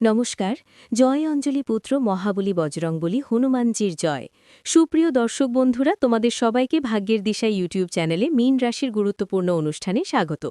নমস্কার। জয় অঞ্জলি পুত্র মহাবলী বজরংবলী হনুমানজির জয়। সুপ্রিয় দর্শক বন্ধুরা, তোমাদের সবাইকে ভাগ্যের দিশা ইউটিউব চ্যানেলে মীন রাশির গুরুত্বপূর্ণ অনুষ্ঠানে স্বাগত।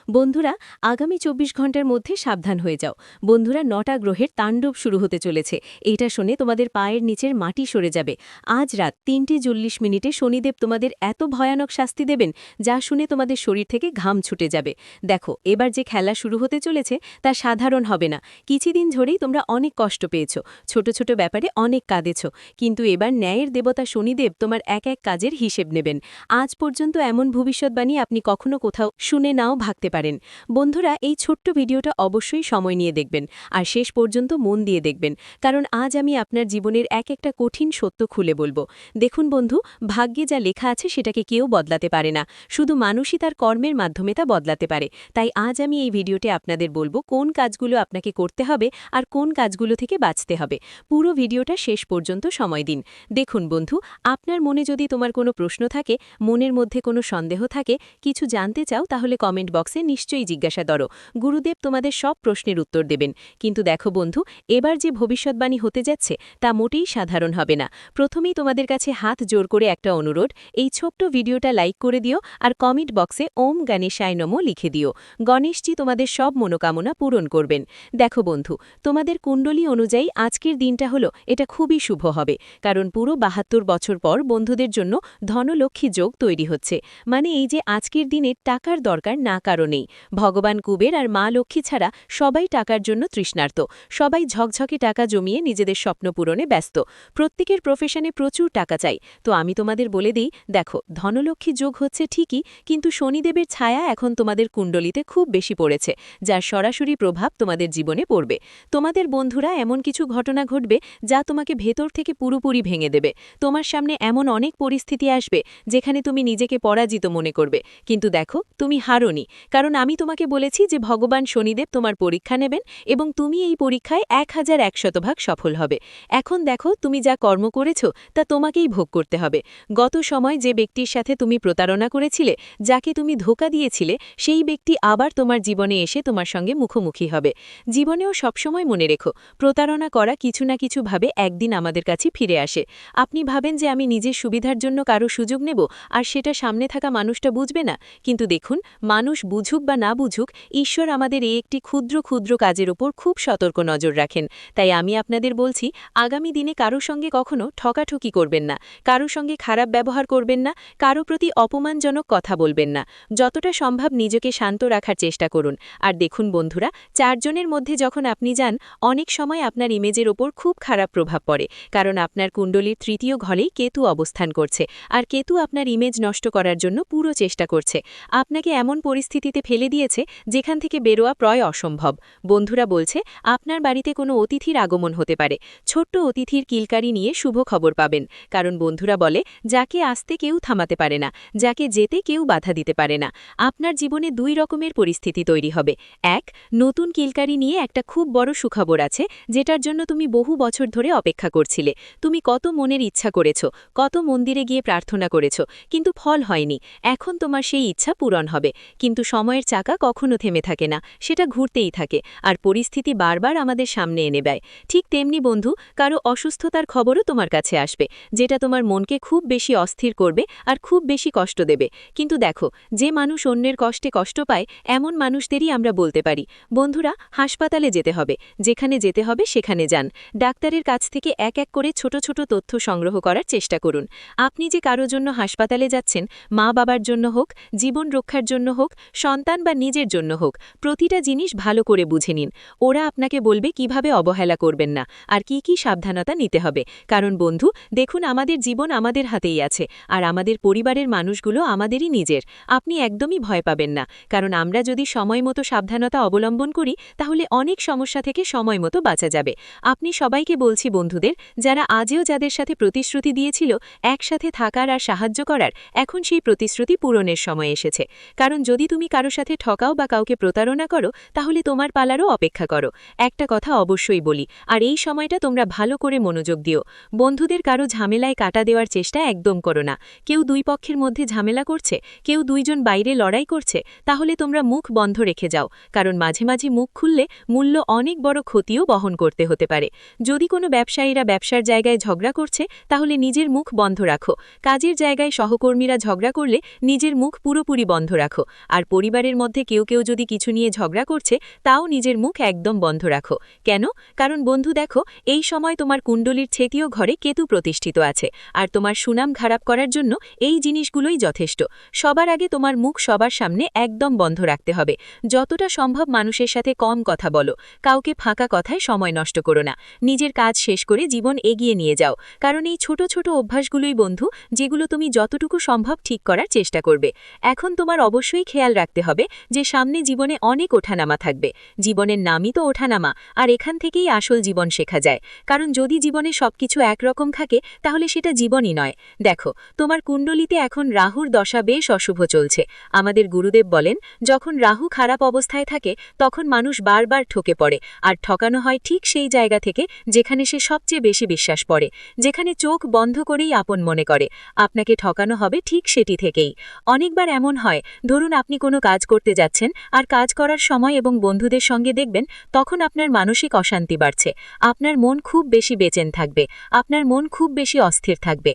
বন্ধুরা, আগামী ২৪ ঘন্টার মধ্যে সাবধান হয়ে যাও। বন্ধুরা, ৯টা গ্রহের তাণ্ডব শুরু হতে চলেছে। এটা শুনে তোমাদের পায়ের নিচের মাটি সরে যাবে। আজ রাত ৩:৪০ শনিদেব তোমাদের এত ভয়ানক শাস্তি দেবেন, যা শুনে তোমাদের শরীর থেকে ঘাম ছুটে যাবে। দেখো, এবার যে খেলা শুরু হতে চলেছে তা সাধারণ হবে না। কিছুদিন ধরেই তোমরা অনেক কষ্ট পেয়েছ, ছোট ছোট ব্যাপারে অনেক কাঁদেছ, কিন্তু এবার ন্যায়ের দেবতা শনিদেব তোমার এক এক কাজের হিসেব নেবেন। আজ পর্যন্ত এমন ভবিষ্যৎবাণী আপনি কখনো কোথাও শুনে নাও ভাবতে পারেন। বন্ধুরা, এই ছোট্ট ভিডিওটা অবশ্যই সময় নিয়ে দেখবেন আর শেষ পর্যন্ত মন দিয়ে দেখবেন, কারণ আজ আমি আপনার জীবনের এক একটা কঠিন সত্য খুলে বলবো। দেখুন বন্ধু, ভাগ্যে যা লেখা আছে সেটাকে কেউ বদলাতে পারে না, শুধু মানুষই তার কর্মের মাধ্যমে তা বদলাতে পারে। তাই আজ আমি এই ভিডিওতে আপনাদের বলবো কোন কাজগুলো আপনাকে করতে হবে আর কোন কাজগুলো থেকে বাঁচতে হবে। পুরো ভিডিওটা শেষ পর্যন্ত সময় দিন। দেখুন বন্ধু, আপনার মনে যদি তোমার কোনো প্রশ্ন থাকে, মনের মধ্যে কোনো সন্দেহ থাকে, কিছু জানতে চাও, তাহলে কমেন্ট বক্সে নিশ্চয়ই জিজ্ঞাসা করো। গুরুদেব তোমাদের সব প্রশ্নের উত্তর দেবেন। কিন্তু দেখো বন্ধু, এবার যে ভবিষ্যৎবাণী হতে যাচ্ছে তা মোটেই সাধারণ হবে না। প্রথমেই তোমাদের কাছে হাত জোর করে একটা অনুরোধ, এই ছোট্ট ভিডিওটা লাইক করে দিও আর কমেন্ট বক্সে ওম গণেশায় নমঃ লিখে দিও। গণেশজি তোমাদের সব মনোকামনা পূরণ করবেন। দেখো বন্ধু, তোমাদের কুণ্ডলী অনুযায়ী আজকের দিনটা হলো এটা খুবই শুভ হবে, কারণ পুরো ৭২ বছর পর বন্ধুদের জন্য ধনলক্ষ্মী যোগ তৈরি হচ্ছে। মানে এই যে আজকের দিনে টাকার দরকার না কারণেই। ভগবান কুবের আর মা লক্ষ্মী ছাড়া সবাই টাকার জন্য তৃষ্ণার্ত, সবাই ঝকঝকে টাকা জমিয়ে নিজেদের স্বপ্ন পূরণে ব্যস্ত। প্রত্যেকের প্রফেশনে প্রচুর টাকা চাই। তো আমি তোমাদের বলে দিই, দেখো, ধনলক্ষ্মী যোগ হচ্ছে ঠিকই, কিন্তু শনিদেবের ছায়া এখন তোমাদের কুণ্ডলিতে খুব বেশি পড়েছে, যার সরাসরি প্রভাব তোমাদের জীবনে পড়বে। তোমাদের বন্ধুরা, এমন কিছু ঘটনা ঘটবে যা তোমাকে ভেতর থেকে পুরোপুরি ভেঙে দেবে। তোমার সামনে এমন অনেক পরিস্থিতি আসবে যেখানে তুমি নিজেকে পরাজিত মনে করবে, কিন্তু দেখো, তুমি হারোনি, কারণ আমি তোমাকে বলেছি যে ভগবান শনিদেব তোমার পরীক্ষা নেবেন এবং তুমি এই পরীক্ষায় ১,১০০% সফল হবে। এখন দেখো, তুমি যা কর্ম করেছ তা তোমাকেই ভোগ করতে হবে। গত সময় যে ব্যক্তির সাথে তুমি প্রতারণা করেছিলে, যাকে তুমি ধোঁকা দিয়েছিলে, সেই ব্যক্তি আবার তোমার জীবনে এসে তোমার সঙ্গে মুখোমুখি হবে। জীবনেও সবসময় মনে রেখো, প্রতারণা করা কিছু না কিছু ভাবে একদিন আমাদের কাছে ফিরে আসে। আপনি ভাবেন যে আমি নিজের সুবিধার জন্য কারো সুযোগ নেব আর সেটা সামনে থাকা মানুষটা বুঝবে না, কিন্তু দেখুন, মানুষ বুঝুক বা না বুঝুক, ঈশ্বর আমাদের এই একটি ক্ষুদ্র ক্ষুদ্র কাজের ওপর খুব সতর্ক নজর রাখেন। তাই আমি আপনাদের বলছি, আগামী দিনে কারো সঙ্গে কখনো ঠকাঠকি করবেন না, কারো সঙ্গে খারাপ ব্যবহার করবেন না, কারো প্রতি অপমানজনক কথা বলবেন না। যতটা সম্ভব নিজেকে শান্ত রাখার চেষ্টা করুন। আর দেখুন বন্ধুরা, ৪ জনের মধ্যে যখন আপনি যান, অনেক সময় আপনার ইমেজের ওপর খুব খারাপ প্রভাব পড়ে, কারণ আপনার কুণ্ডলীর ৩য় ঘরেই কেতু অবস্থান করছে, আর কেতু আপনার ইমেজ নষ্ট করার জন্য পুরো চেষ্টা করছে। আপনাকে এমন পরিস্থিতিতে ফেলে দিয়েছে যেখান থেকে বেরোয়া প্রায় অসম্ভব। বন্ধুরা বলছে, আপনার বাড়িতে কোনো অতিথির আগমন হতে পারে। ছোট্ট অতিথির কিলকারি নিয়ে শুভ খবর পাবেন, কারণ বন্ধুরা বলে, যাকে আসতে কেউ থামাতে পারে না, যাকে যেতে কেউ বাধা দিতে পারে না। আপনার জীবনে ২ রকমের পরিস্থিতি তৈরি হবে। এক, নতুন কিলকারি নিয়ে একটা খুব বড় সুখবর আছে, যেটার জন্য তুমি বহু বছর ধরে অপেক্ষা করছিলে। তুমি কত মনের ইচ্ছা করেছ, কত মন্দিরে গিয়ে প্রার্থনা করেছ, কিন্তু ফল হয়নি। এখন তোমার সেই ইচ্ছা পূরণ হবে, কিন্তু সময়ের চাকা কখনো থেমে থাকে না, সেটা ঘুরতেই থাকে, আর পরিস্থিতি বারবার আমাদের সামনে এনে দেয়। ঠিক তেমনি বন্ধু, কারো অসুস্থতার খবরও তোমার কাছে আসবে, যেটা তোমার মনকে খুব বেশি অস্থির করবে আর খুব বেশি কষ্ট দেবে। কিন্তু দেখো, যে মানুষ অন্যের কষ্টে কষ্ট পায়, এমন মানুষদেরই আমরা বলতে পারি। বন্ধুরা, হাসপাতালে যেতে হবে, যেখানে যেতে হবে সেখানে যান। ডাক্তারের কাছ থেকে এক এক করে ছোট ছোট তথ্য সংগ্রহ করার চেষ্টা করুন। আপনি যে কারো জন্য হাসপাতালে যাচ্ছেন, মা বাবার জন্য হোক, জীবন রক্ষার জন্য হোক, সন্তান বা নিজের জন্য হোক, প্রতিটা জিনিস ভালো করে বুঝে নিন। ওরা আপনাকে বলবে কিভাবে অবহেলা করবেন না আর কি কি সাবধানতা নিতে হবে, কারণ বন্ধু দেখুন, আমাদের জীবন আমাদের হাতেই আছে, আর আমাদের পরিবারের মানুষগুলো আমাদেরই নিজের। আপনি একদমই ভয় পাবেন না, কারণ আমরা যদি সময় মতো সাবধানতা অবলম্বন করি, তাহলে অনেক সমস্যা থেকে সময় মতো বাঁচা যাবে। আপনি সবাইকে বলছি বন্ধুদের, যারা আজও যাদের সাথে প্রতিশ্রুতি দিয়েছিল একসাথে থাকার আর সাহায্য করার, এখন সেই প্রতিশ্রুতি পূরণের সময় এসেছে। কারণ যদি তুমি কারো সাথে ঠকাও বা কাউকে প্রতারণা করো, তাহলে তোমার পালারও অপেক্ষা করো। একটা কথা অবশ্যই বলি, আর এই সময়টা তোমরা ভালো করে মনোযোগ দিও। বন্ধুদের কারো ঝামেলায় কাটা দেওয়ার চেষ্টা একদম করো না। কেউ দুই পক্ষের মধ্যে ঝামেলা করছে, কেউ দুইজন বাইরে লড়াই করছে, তাহলে তোমরা মুখ বন্ধ রেখে যাও, কারণ মাঝে মাঝে মুখ খুললে মূল্য অনেক বড় ক্ষতিও বহন করতে হতে পারে। যদি কোনো ব্যবসায়ীরা ব্যবসার জায়গায় ঝগড়া করছে, তাহলে নিজের মুখ বন্ধ রাখো। কাজের জায়গায় সহকর্মীরা ঝগড়া করলে নিজের মুখ পুরোপুরি বন্ধ রাখো। আর পরিবারের মধ্যে কেউ কেউ যদি কিছু নিয়ে ঝগড়া করছে, তাও নিজের মুখ একদম বন্ধ রাখো। কেন? কারণ বন্ধু দেখো, এই সময় তোমার কুণ্ডলীর তৃতীয় ঘরে কেতু প্রতিষ্ঠিত আছে, আর তোমার সুনাম খারাপ করার জন্য এই জিনিসগুলোই যথেষ্ট। সবার আগে তোমার মুখ সবার সামনে একদম বন্ধ রাখতে হবে। যতটা সম্ভব মানুষের সাথে কম কথা বলো, কাউকে ফাঁকা কথায় সময় নষ্ট করো না। নিজের কাজ শেষ করে জীবন এগিয়ে নিয়ে যাও, কারণ এই ছোট ছোট অভ্যাসগুলোই বন্ধু, যেগুলো তুমি যতটুকু সম্ভব ঠিক করার চেষ্টা করবে। এখন তোমার অবশ্যই খেয়াল রাখতে হবে যে সামনে জীবনে অনেক ওঠানামা থাকবে। জীবনের নামই তো ওঠানামা, আর এখান থেকেই আসল জীবন শেখা যায়। কারণ যদি জীবনে সবকিছু একরকম থাকে, তাহলে সেটা জীবনই নয়। দেখো, তোমার কুণ্ডলিতে এখন রাহুর দশা বেশ অশুভ চলছে। আমাদের গুরুদেব বলেন, যখন রাহু খারাপ অবস্থায় থাকে, তখন মানুষ বারবার ঠকে পড়ে, আর ঠকানো হয় ঠিক সেই জায়গা থেকে যেখানে সে সবচেয়ে বেশি বিশ্বাস পড়ে, যেখানে চোখ বন্ধ করেই আপন মনে করে। আপনাকে ঠকানো হবে ঠিক সেটি থেকেই। অনেকবার এমন হয়, ধরুন আপনি কোনো কাজ করতে যাচ্ছেন, আর কাজ করার সময় এবং বন্ধুদের সঙ্গে দেখবেন তখন আপনার মানসিক অশান্তি বাড়ছে। আপনার মন খুব বেশি বেচেন থাকবে, আপনার মন খুব বেশি অস্থির থাকবে।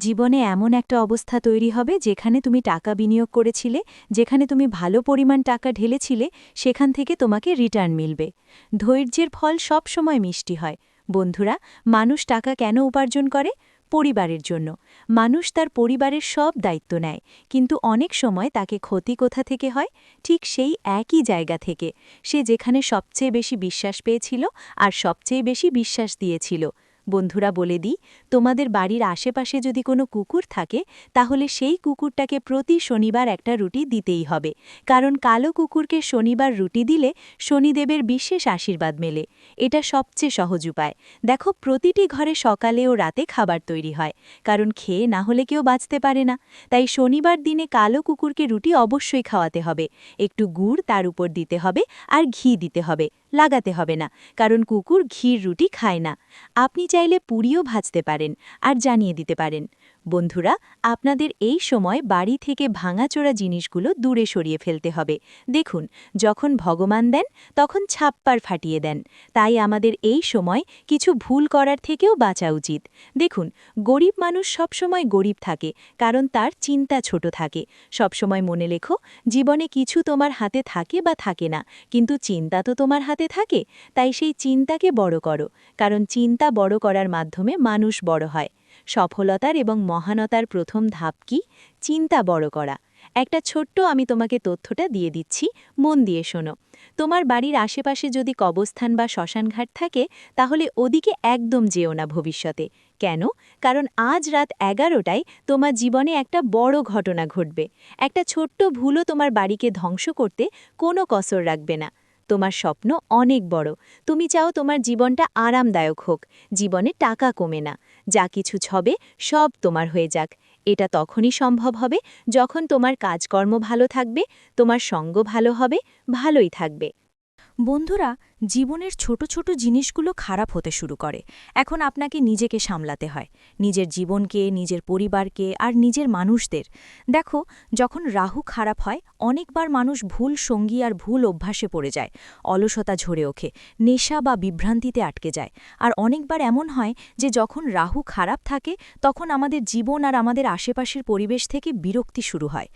জীবনে এমন একটা অবস্থা তৈরি হবে যেখানে তুমি টাকা বিনিয়োগ করেছিলে, যেখানে তুমি ভালো পরিমাণ টাকা ঢেলেছিলে, সেখান থেকে তোমাকে রিটার্ন মিলবে। ধৈর্যের ফল সব সময় মিষ্টি হয়। বন্ধুরা, মানুষ টাকা কেন উপার্জন করে? পরিবারের জন্য। মানুষ তার পরিবারের সব দায়িত্ব নেয়, কিন্তু অনেক সময় তাকে ক্ষতি কোথা থেকে হয়? ঠিক সেই একই জায়গা থেকে, সে যেখানে সবচেয়ে বেশি বিশ্বাস পেয়েছিল আর সবচেয়ে বেশি বিশ্বাস দিয়েছিল। বন্ধুরা, বলে দিই, তোমাদের বাড়ির আশেপাশে যদি কোনো কুকুর থাকে, তাহলে সেই কুকুরটাকে প্রতি শনিবার একটা রুটি দিতেই হবে, কারণ কালো কুকুরকে শনিবার রুটি দিলে শনিদেবের বিশেষ আশীর্বাদ মেলে। এটা সবচেয়ে সহজ উপায়। দেখো, প্রতিটি ঘরে সকালে ও রাতে খাবার তৈরি হয়, কারণ খেয়ে না হলে কেউ বাঁচতে পারে না। তাই শনিবার দিনে কালো কুকুরকে রুটি অবশ্যই খাওয়াতে হবে। একটু গুড় তার উপর দিতে হবে, আর ঘি দিতে হবে, লাগাতে হবে না, কারণ কুকুর ঘির রুটি খায় না। আপনি চাইলে পুরিও ভাজতে পারেন আর জানিয়ে দিতে পারেন। বন্ধুরা, আপনাদের এই সময় বাড়ি থেকে ভাঙাচোরা জিনিসগুলো দূরে সরিয়ে ফেলতে হবে। দেখুন, যখন ভগবান দেন, তখন ছাপ্পার ফাটিয়ে দেন। তাই আমাদের এই সময় কিছু ভুল করার থেকেও বাঁচা উচিত। দেখুন, গরিব মানুষ সবসময় গরিব থাকে, কারণ তার চিন্তা ছোট থাকে। সবসময় মনে লেখো, জীবনে কিছু তোমার হাতে থাকে বা থাকে না, কিন্তু চিন্তা তো তোমার হাতে থাকে। তাই সেই চিন্তাকে বড় করো, কারণ চিন্তা বড় করার মাধ্যমে মানুষ বড় হয়। সফলতার এবং মহানতার প্রথম ধাপ কি? চিন্তা বড় করা। একটা ছোট্ট আমি তোমাকে তথ্যটা দিয়ে দিচ্ছি, মন দিয়ে শোনো। তোমার বাড়ির আশেপাশে যদি কবরস্থান বা শ্মশানঘাট থাকে, তাহলে ওদিকে একদম যেও না ভবিষ্যতে। কেন? কারণ আজ রাত 11টায় তোমার জীবনে একটা বড় ঘটনা ঘটবে। একটা ছোট্ট ভুলও তোমার বাড়িকে ধ্বংস করতে কোনো কসর রাখবে না। তোমার স্বপ্ন অনেক বড়। তুমি চাও তোমার জীবনটা আরামদায়ক হোক, জীবনে টাকা কমে না, যা কিছু ছবে সব তোমার হয়ে যাক। এটা তখনই সম্ভব হবে যখন তোমার কাজকর্ম ভালো থাকবে, তোমার সঙ্গ ভালো হবে, ভালোই থাকবে। বন্ধুরা, জীবনের ছোট ছোট জিনিসগুলো খারাপ হতে শুরু করে। এখন আপনাকে নিজেকে সামলাতে হয়, নিজের জীবনকে, নিজের পরিবারকে আর নিজের মানুষদের। দেখো, যখন রাহু খারাপ হয়, অনেকবার মানুষ ভুল সঙ্গী আর ভুল অভ্যাসে পড়ে যায়, অলসতা ঝরে ওঠে, নেশা বা বিভ্রান্তিতে আটকে যায়। আর অনেকবার এমন হয় যে যখন রাহু খারাপ থাকে, তখন আমাদের জীবন আর আমাদের আশেপাশের পরিবেশ থেকে বিরক্তি শুরু হয়।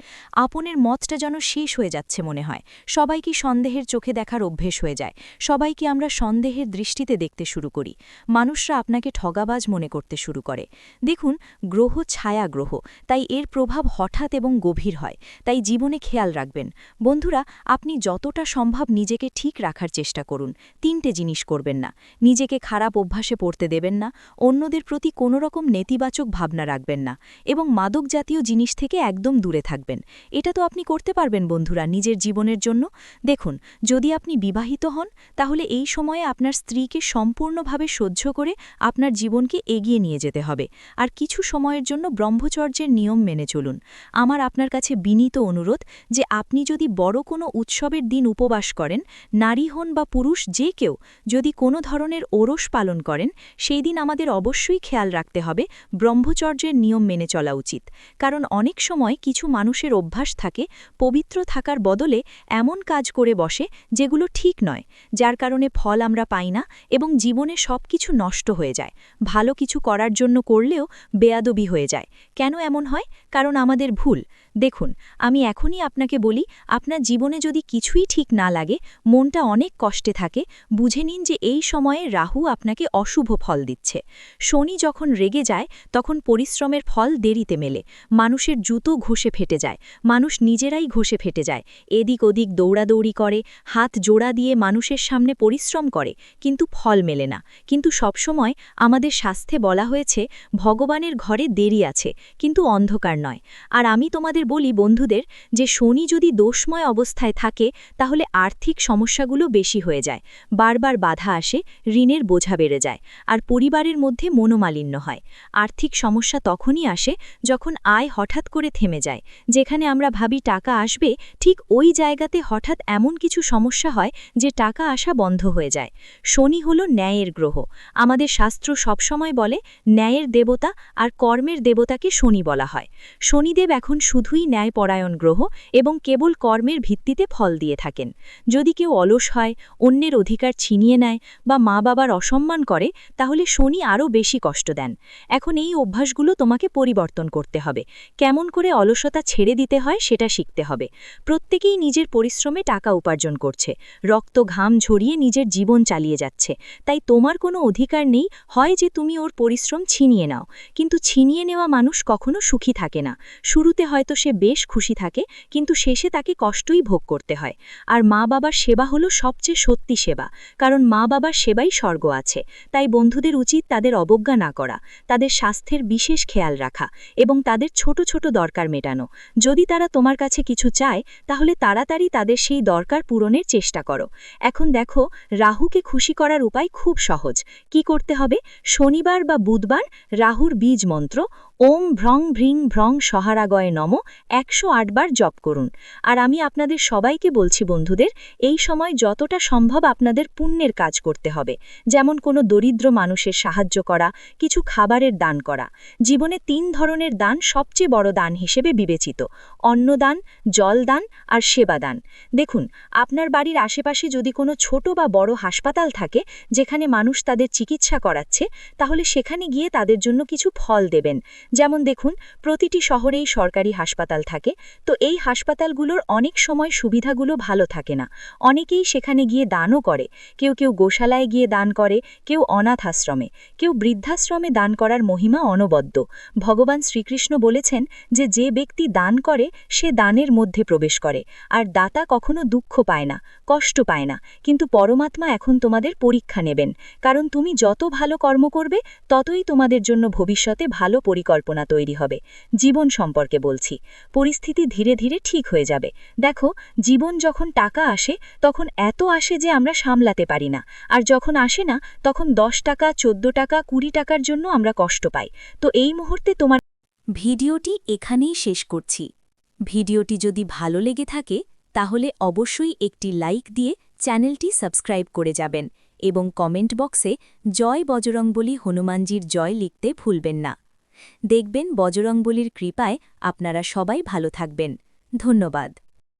আপনের মতটা যেন শেষ হয়ে যাচ্ছে মনে হয়। সবাইকে সন্দেহের চোখে দেখার অভ্যেস হয়ে যায়, সবাইকে আমরা সন্দেহের দৃষ্টিতে দেখতে শুরু করি। মানুষরা আপনাকে ঠগাবাজ মনে করতে শুরু করে। দেখুন, গ্রহ ছায়া গ্রহ, তাই এর প্রভাব হঠাৎ এবং গভীর হয়। তাই জীবনে খেয়াল রাখবেন। বন্ধুরা, আপনি যতটা সম্ভব নিজেকে ঠিক রাখার চেষ্টা করুন। 3টে জিনিস করবেন না: নিজেকে খারাপ অভ্যাসে পড়তে দেবেন না, অন্যদের প্রতি কোনো রকম নেতিবাচক ভাবনা রাখবেন না, এবং মাদক জাতীয় জিনিস থেকে একদম দূরে থাকবেন। এটা তো আপনি করতে পারবেন বন্ধুরা নিজের জীবনের জন্য। দেখুন, যদি আপনি বিবাহিত হন, তাহলে এই সময়ে আপনার স্ত্রীকে সম্পূর্ণভাবে সহ্য করে আপনার জীবনকে এগিয়ে নিয়ে যেতে হবে। আর কিছু সময়ের জন্য ব্রহ্মচর্যের নিয়ম মেনে চলুন। আমার আপনার কাছে বিনীত অনুরোধ যে আপনি যদি বড় কোনো উৎসবের দিন উপবাস করেন, নারী হন বা পুরুষ যে কেউ যদি কোনো ধরনের ওরস পালন করেন, সেই দিন আমাদের অবশ্যই খেয়াল রাখতে হবে ব্রহ্মচর্যের নিয়ম মেনে চলা উচিত। কারণ অনেক সময় কিছু মানুষের অভ্যাস থাকে পবিত্র থাকার বদলে এমন কাজ করে বসে যেগুলো ঠিক নয়, যার যার কারণে ফল আমরা পাই না এবং জীবনে সব কিছু নষ্ট হয়ে যায়। ভালো কিছু করার জন্য করলেও বেয়াদবি হয়ে যায়। কেন এমন হয়? কারণ আমাদের ভুল। দেখুন, আমি এখনই আপনাকে বলি, আপনার জীবনে যদি কিছুই ঠিক না লাগে, মনটা অনেক কষ্টে থাকে, বুঝে নিন যে এই সময়ে রাহু আপনাকে অশুভ ফল দিচ্ছে। শনি যখন রেগে যায় তখন পরিশ্রমের ফল দেরিতে মেলে। মানুষের জুতো ঘষে ফেটে যায়, মানুষ নিজেরাই ঘষে ফেটে যায়, এদিক ওদিক দৌড়াদৌড়ি করে, হাত জোড়া দিয়ে মানুষের সামনে পরিশ্রম করে, কিন্তু ফল মেলে না। কিন্তু সবসময় আমাদের শাস্ত্রে বলা হয়েছে ভগবানের ঘরে দেরি আছে, কিন্তু অন্ধকার নয়। আর আমি তোমাদের বলি বন্ধুদের যে শনি যদি দোষময় অবস্থায় থাকে তাহলে আর্থিক সমস্যাগুলো বেশি হয়ে যায়, বারবার বাধা আসে, ঋণের বোঝা বেড়ে যায়, আর পরিবারের মধ্যে মনোমালিন্য হয়। আর্থিক সমস্যা তখনই আসে যখন আয় হঠাৎ করে থেমে যায়। যেখানে আমরা ভাবি টাকা আসবে, ঠিক ওই জায়গাতে হঠাৎ এমন কিছু সমস্যা হয় যে টাকা আসা বন্ধ হয়ে যায়। শনি হলো ন্যায়ের গ্রহ। আমাদের শাস্ত্র সবসময় বলে ন্যায়ের দেবতা আর কর্মের দেবতাকে শনি বলা হয়। শনিদেব এখন শুধুই ন্যায়পরায়ণ গ্রহ এবং কেবল কর্মের ভিত্তিতে ফল দিয়ে থাকেন। যদি কেউ অলস হয়, অন্যের অধিকার ছিনিয়ে নেয় বা মা বাবার অসম্মান করে, তাহলে শনি আরও বেশি কষ্ট দেন। এখন এই অভ্যাসগুলো তোমাকে পরিবর্তন করতে হবে। কেমন করে অলসতা ছেড়ে দিতে হয় সেটা শিখতে হবে। প্রত্যেকেই নিজের পরিশ্রমে টাকা উপার্জন করছে, রক্ত ঘাম ঝরিয়ে নিজের জীবন চালিয়ে যাচ্ছে। তাই তোমার কোনো অধিকার নেই হয় যে তুমি ওর পরিশ্রম ছিনিয়ে নাও। কিন্তু ছিনিয়ে নেওয়া মানুষ কখনো সুখী থাকে না। শুরুতে হয়তো সে বেশ খুশি থাকে, কিন্তু শেষে তাকে কষ্টই ভোগ করতে হয়। আর মা বাবার সেবা হলো সবচেয়ে সত্যি সেবা, কারণ মা বাবার সেবাই স্বর্গ আছে। তাই বন্ধুদের উচিত তাদের অবজ্ঞা না করা, তাদের স্বাস্থ্যের বিশেষ খেয়াল রাখা এবং তাদের ছোট ছোট দরকার মেটানো। যদি তারা তোমার কাছে কিছু চায়, তাহলে তাড়াতাড়ি তাদের সেই দরকার পূরণের চেষ্টা করো। এখন দেখো, রাহুকে খুশি করার উপায় খুব সহজ। কি করতে হবে? শনিবার বা বুধবার রাহুর বীজ মন্ত্র ওম ভ্রং ভ্রিং ভ্রং সহারাগয়ে নম 108 বার জপ করুন। আর আমি আপনাদের সবাইকে বলছি বন্ধুদের, এই সময় যতটা সম্ভব আপনাদের পুণ্যের কাজ করতে হবে। যেমন কোনো দরিদ্র মানুষের সাহায্য করা, কিছু খাবারের দান করা। জীবনে 3 ধরনের দান সবচেয়ে বড় দান হিসেবে বিবেচিত: অন্নদান, জলদান আর সেবাদান। দেখুন, আপনার বাড়ির আশেপাশে যদি কোনো ছোট বা বড় হাসপাতাল থাকে যেখানে মানুষ তাদের চিকিৎসা করাচ্ছে, তাহলে সেখানে গিয়ে তাদের জন্য কিছু ফল দেবেন। যেমন দেখুন, প্রতিটি শহরেই সরকারি হাসপাতাল থাকে, তো এই হাসপাতালগুলোর অনেক সময় সুবিধাগুলো ভালো থাকে না। অনেকেই সেখানে গিয়ে দানও করে। কেউ কেউ গোশালায় গিয়ে দান করে, কেউ অনাথ আশ্রমে, কেউ বৃদ্ধাশ্রমে। দান করার মহিমা অনবদ্য। ভগবান শ্রীকৃষ্ণ বলেছেন যে যে ব্যক্তি দান করে সে দানের মধ্যে প্রবেশ করে, আর দাতা কখনো দুঃখ পায় না, কষ্ট পায় না। কিন্তু পরমাত্মা এখন তোমাদের পরীক্ষা নেবেন, কারণ তুমি যত ভালো কর্ম করবে ততই তোমাদের জন্য ভবিষ্যতে ভালো পরিকল্পনা তৈরি হবে। জীবন সম্পর্কে বলছি, পরিস্থিতি ধীরে ধীরে ঠিক হয়ে যাবে। দেখো, জীবন যখন টাকা আসে তখন এত আসে যে আমরা সামলাতে পারি না, আর যখন আসে না তখন 10 টাকা, 14 টাকা, 20 টাকার জন্য আমরা কষ্ট পাই। তো এই মুহূর্তে তোমার ভিডিওটি এখানেই শেষ করছি। ভিডিওটি যদি ভালো লেগে থাকে তাহলে অবশ্যই একটি লাইক দিয়ে চ্যানেলটি সাবস্ক্রাইব করে যাবেন এবং কমেন্ট বক্সে জয় বজরংবলী হনুমানজির জয় লিখতে ভুলবেন না। দেখবেন বজরংবলীর কৃপায় আপনারা সবাই ভালো থাকবেন। ধন্যবাদ।